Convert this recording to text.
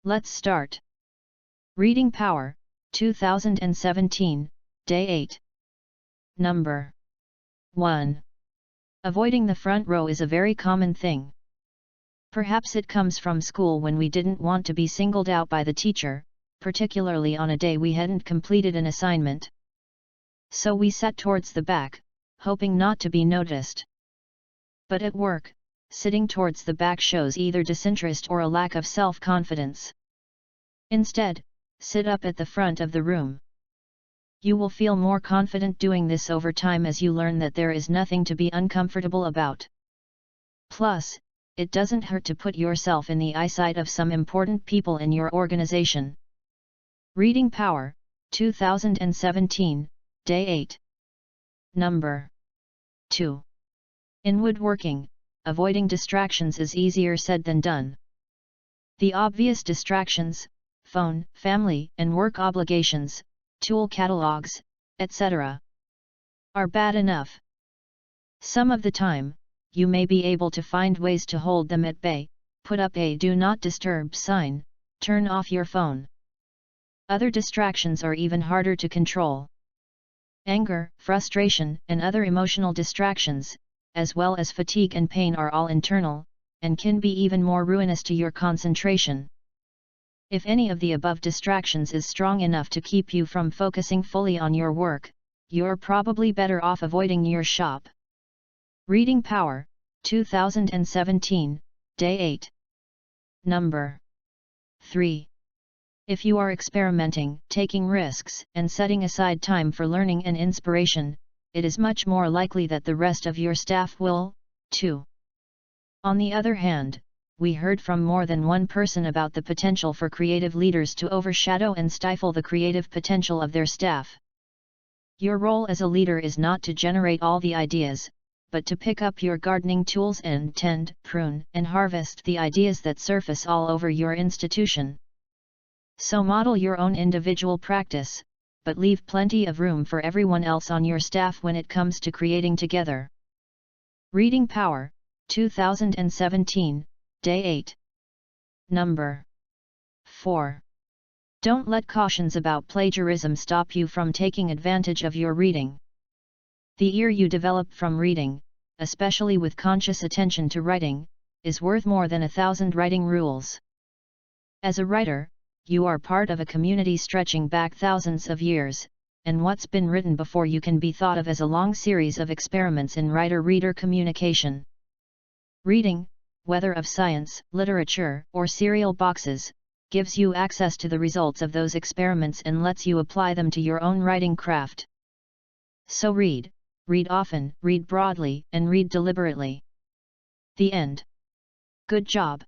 Let's start. Reading Power, 2017, Day 8. Number 1. Avoiding the front row is a very common thing. Perhaps it comes from school when we didn't want to be singled out by the teacher, particularly on a day we hadn't completed an assignment. So we sat towards the back, hoping not to be noticed. But at work, sitting towards the back shows either disinterest or a lack of self-confidence. Instead, sit up at the front of the room. You will feel more confident doing this over time as you learn that there is nothing to be uncomfortable about. Plus, it doesn't hurt to put yourself in the eyesight of some important people in your organization. Reading Power, 2017, Day 8. Number 2. In woodworking, avoiding distractions is easier said than done. The obvious distractions, phone, family and work obligations, tool catalogs, etc., are bad enough. Some of the time, you may be able to find ways to hold them at bay, put up a Do Not Disturb sign, turn off your phone. Other distractions are even harder to control. Anger, frustration, and other emotional distractions, as well as fatigue and pain are all internal, and can be even more ruinous to your concentration. If any of the above distractions is strong enough to keep you from focusing fully on your work, you're probably better off avoiding your shop. Reading Power, 2017, Day 8. Number 3. If you are experimenting, taking risks, and setting aside time for learning and inspiration, it is much more likely that the rest of your staff will, too. On the other hand, we heard from more than one person about the potential for creative leaders to overshadow and stifle the creative potential of their staff. Your role as a leader is not to generate all the ideas, but to pick up your gardening tools and tend, prune, and harvest the ideas that surface all over your institution. So model your own individual practice, but leave plenty of room for everyone else on your staff when it comes to creating together. Reading Power, 2017, Day 8. Number 4. Don't let cautions about plagiarism stop you from taking advantage of your reading. The ear you develop from reading, especially with conscious attention to writing, is worth more than 1,000 writing rules. As a writer, you are part of a community stretching back thousands of years, and what's been written before you can be thought of as a long series of experiments in writer-reader communication. Reading, whether of science, literature, or cereal boxes, gives you access to the results of those experiments and lets you apply them to your own writing craft. So read often, read broadly, and read deliberately. The end. Good job.